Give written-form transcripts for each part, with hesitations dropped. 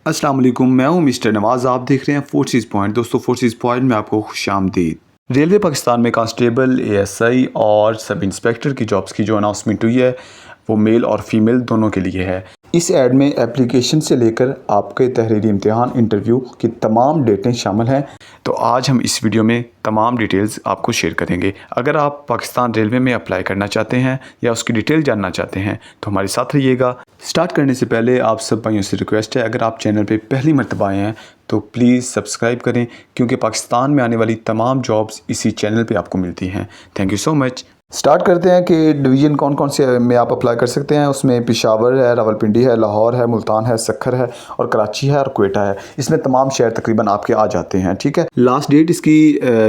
अस्सलाम वालेकुम, मैं हूं मिस्टर नवाज़। आप देख रहे हैं फोर्सेस पॉइंट। दोस्तों, फोर्सेस पॉइंट में आपको खुशामदीद। रेलवे पाकिस्तान में कांस्टेबल, एएसआई और सब इंस्पेक्टर की जॉब्स की जो अनाउंसमेंट हुई है वो मेल और फीमेल दोनों के लिए है। इस ऐड में एप्लीकेशन से लेकर आपके तहरीरी इम्तिहान, इंटरव्यू की तमाम डेटें शामिल हैं। तो आज हम इस वीडियो में तमाम डिटेल्स आपको शेयर करेंगे। अगर आप पाकिस्तान रेलवे में अप्लाई करना चाहते हैं या उसकी डिटेल जानना चाहते हैं तो हमारे साथ रहिएगा। स्टार्ट करने से पहले आप सब भाइयों से रिक्वेस्ट है, अगर आप चैनल पे पहली मर्तबा आए हैं तो प्लीज़ सब्सक्राइब करें, क्योंकि पाकिस्तान में आने वाली तमाम जॉब्स इसी चैनल पे आपको मिलती हैं। Thank you so much. Start करते हैं कि डिवीज़न कौन कौन से में आप अप्लाई कर सकते हैं। उसमें पेशावर है, रावलपिंडी है, लाहौर है, मुल्तान है, सक्खर है और कराची है और क्वेटा है। इसमें तमाम शहर तकरीबन आपके आ जाते हैं। ठीक है, लास्ट डेट इसकी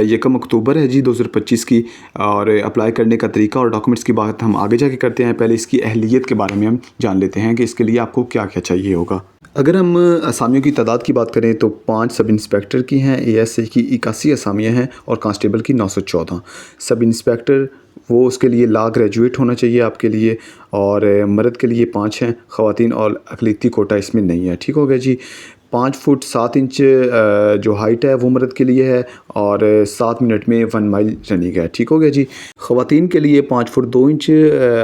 1 अक्टूबर है जी 2025 की। और अप्लाई करने का तरीका और डॉक्यूमेंट्स की बात हम आगे जाके करते हैं। पहले इसकी अहलियत के बारे में हम जान लेते हैं कि इसके लिए आपको क्या क्या चाहिए होगा। अगर हम असामियों की तादाद की बात करें तो 5 सब इंस्पेक्टर की हैं, एएसआई की 81 असामियाँ हैं और कांस्टेबल की 914। सब इंस्पेक्टर वो उसके लिए लॉ ग्रेजुएट होना चाहिए आपके लिए। और मर्द के लिए 5 हैं, ख़वातीन और अक़लियती कोटा इसमें नहीं है। ठीक हो गया जी। 5 फुट 7 इंच जो हाइट है वो मर्द के लिए है और 7 मिनट में 1 माइल रनिंग है। ठीक हो गया जी। ख़वातीन के लिए 5 फुट 2 इंच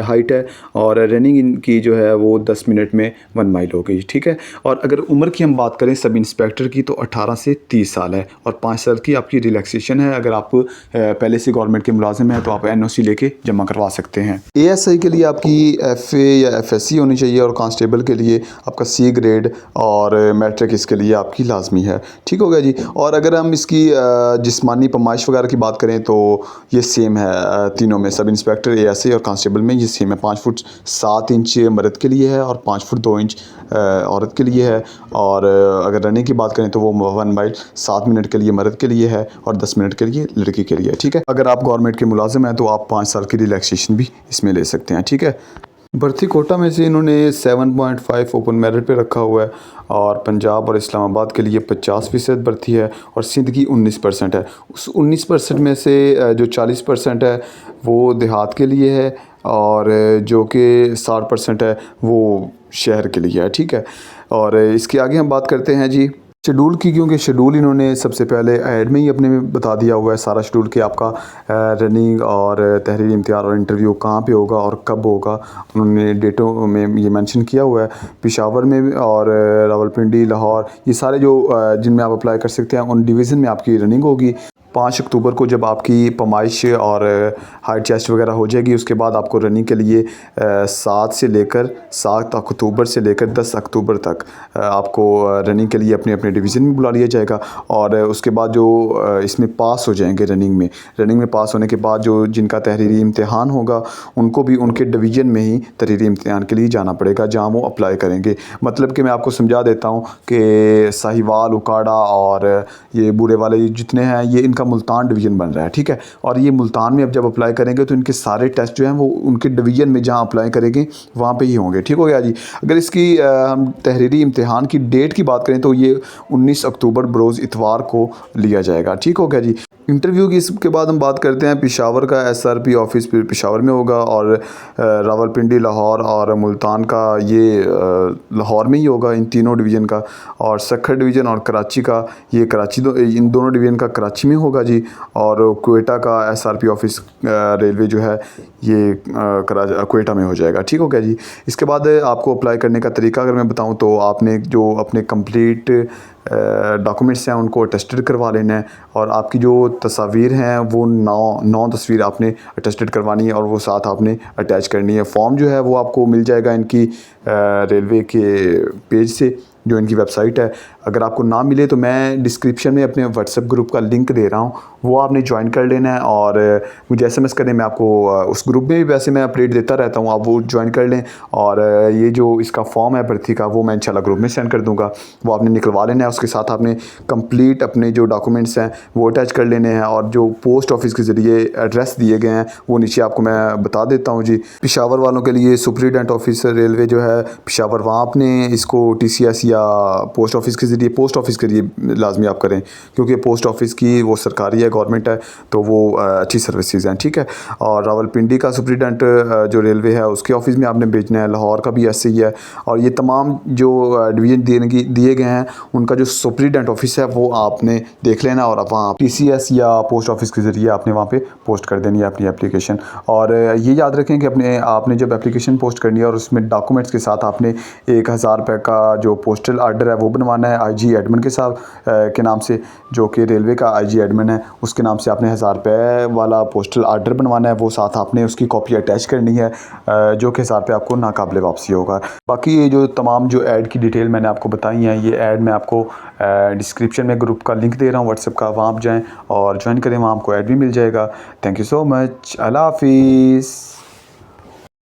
हाइट है और रनिंग इनकी जो है वो 10 मिनट में 1 माइल हो गई। ठीक है। और अगर उम्र की हम बात करें सब इंस्पेक्टर की तो 18 से 30 साल है और 5 साल की आपकी रिलैक्सेशन है। अगर आप पहले से गवर्नमेंट के मुलाजिम हैं तो आप एनओसी लेके जमा करवा सकते हैं। एएसआई के लिए आपकी एफए या एफएससी होनी चाहिए और कांस्टेबल के लिए आपका सी ग्रेड और मैट्रिक इसके लिए आपकी लाजमी है। ठीक हो गया जी। और अगर हम इसकी जिस्मानी पैमाइश वगैरह की बात करें तो ये सेम है तीनों में, सब इंस्पेक्टर, एएसआई और कांस्टेबल में ये सेम है। 5 फुट 7 इंच मर्द के लिए है और 5 फुट 2 इंच औरत के लिए है। और अगर रनिंग की बात करें तो वो 1 माइल 7 मिनट के लिए मर्द के लिए है और 10 मिनट के लिए लड़की के लिए। ठीक है। अगर आप गवर्नमेंट के मुलाजिम हैं तो आप 5 साल की रिलैक्सेशन भी इसमें ले सकते हैं। ठीक है। भर्ती कोटा में से इन्होंने 7.5 ओपन मेरिट पे रखा हुआ है और पंजाब और इस्लामाबाद के लिए 50% भर्ती है और सिंध की 19% है। उस 19% में से जो 40% है वो देहात के लिए है और जो कि 60% है वो शहर के लिए है। ठीक है। और इसके आगे हम बात करते हैं जी शेड्यूल की, क्योंकि शेड्यूल इन्होंने सबसे पहले ऐड में ही अपने में बता दिया हुआ है सारा शेड्यूल कि आपका रनिंग और तहरीरी इम्तिहान और इंटरव्यू कहाँ पे होगा और कब होगा। उन्होंने डेटों में ये मेंशन किया हुआ है। पेशावर में और रावलपिंडी, लाहौर, ये सारे जो जिनमें आप अप्लाई कर सकते हैं उन डिवीज़न में आपकी रनिंग होगी। 5 अक्टूबर को जब आपकी पैमाइश और हाइट चेस्ट वगैरह हो जाएगी उसके बाद आपको रनिंग के लिए 7 अक्टूबर से लेकर 10 अक्टूबर तक आपको रनिंग के लिए अपने अपने डिवीज़न में बुला लिया जाएगा। और उसके बाद जो इसमें पास हो जाएंगे रनिंग में पास होने के बाद जो जिनका तहरीरी इम्तिहान होगा उनको भी उनके डिवीज़न में ही तहरीरी इम्तिहान के लिए जाना पड़ेगा जहाँ वो अप्लाई करेंगे। मतलब कि मैं आपको समझा देता हूँ कि साहिवाल, उकाड़ा और ये बूढ़े वाले जितने हैं ये इनका मुल्तान डिवीज़न बन रहा है। ठीक है। और ये मुल्तान में अब जब अप्लाई करेंगे तो इनके सारे टेस्ट जो हैं वो उनके डिवीज़न में जहाँ अप्लाई करेंगे वहाँ पे ही होंगे। ठीक हो गया जी। अगर इसकी हम तहरीरी इम्तिहान की डेट की बात करें तो ये 19 अक्टूबर बरोज़ इतवार को लिया जाएगा। ठीक हो गया जी। इंटरव्यू की इसके बाद हम बात करते हैं पेशावर का। एसआरपी ऑफिस पेशावर में होगा और रावलपिंडी, लाहौर और मुल्तान का ये लाहौर में ही होगा, इन तीनों डिवीज़न का। और सक्खर डिवीज़न और कराची का ये इन दोनों डिवीज़न का कराची में होगा जी। और क्वेटा का एसआरपी ऑफिस रेलवे जो है ये क्वेटा में हो जाएगा। ठीक हो गया जी। इसके बाद आपको अप्लाई करने का तरीका अगर मैं बताऊं तो आपने जो अपने कंप्लीट डॉक्यूमेंट्स हैं उनको अटेस्टेड करवा लेना है और आपकी जो तस्वीर हैं वो 9 तस्वीर आपने अटेस्टेड करवानी है और वो साथ आपने अटैच करनी है। फॉर्म जो है वो आपको मिल जाएगा इनकी रेलवे के पेज से, जो इनकी वेबसाइट है। अगर आपको ना मिले तो मैं डिस्क्रिप्शन में अपने व्हाट्सएप ग्रुप का लिंक दे रहा हूँ, वो आपने ज्वाइन कर लेना है और मुझे एसएमएस करें। मैं आपको उस ग्रुप में भी वैसे मैं अपडेट देता रहता हूँ, आप वो ज्वाइन कर लें। और ये जो इसका फॉर्म है भर्ती का वो मैं इंशाल्लाह ग्रुप में सेंड कर दूँगा, वो आपने निकलवा लेना है। उसके साथ आपने कंप्लीट अपने जो डॉक्यूमेंट्स हैं वो अटैच कर लेने हैं और जो पोस्ट ऑफिस के ज़रिए एड्रेस दिए गए हैं वो नीचे आपको मैं बता देता हूँ जी। पेशावर वालों के लिए सुपरिटेंडेंट ऑफिसर रेलवे जो है पेशावर, वहाँ आपने इसको TCS या पोस्ट ऑफिस के ज़रिए, पोस्ट ऑफिस के ज़रिए लाजमी आप करें, क्योंकि पोस्ट ऑफिस की वो सरकारी है, गवर्नमेंट है, तो वो अच्छी सर्विसेज हैं, ठीक है। और रावलपिंडी का सुप्रीडेंट जो रेलवे है उसके ऑफिस में आपने भेजना है, लाहौर का भी ऐसे ही है। और ये तमाम जो डिवीज़न दिए गए हैं उनका जो सुप्रीडेंट ऑफिस है वो आपने देख लेना, और वहाँ TCS या पोस्ट ऑफिस के ज़रिए आपने वहाँ पे पोस्ट कर देनी है अपनी एप्लीकेशन। और ये याद रखें कि आपने जब एप्लीकेशन पोस्ट करनी है और उसमें डॉक्यूमेंट्स के साथ आपने 1000 रुपये का जो पोस्टल आर्डर है वो बनवाना है IG एडमिन के साथ के नाम से, जो कि रेलवे का IG एडमिन है, उसके नाम से आपने 1000 रुपये वाला पोस्टल आर्डर बनवाना है। वो साथ आपने उसकी कॉपी अटैच करनी है, जो कि 1000 रुपये आपको नाकाबिले वापसी होगा। बाकी ये जो तमाम जो ऐड की डिटेल मैंने आपको बताई हैं, ये ऐड मैं आपको डिस्क्रिप्शन में ग्रुप का लिंक दे रहा हूँ व्हाट्सएप का, वहाँ आप जाएँ और ज्वाइन करें, वहाँ आपको ऐड भी मिल जाएगा। थैंक यू सो मच, अल्लाह हाफिज़।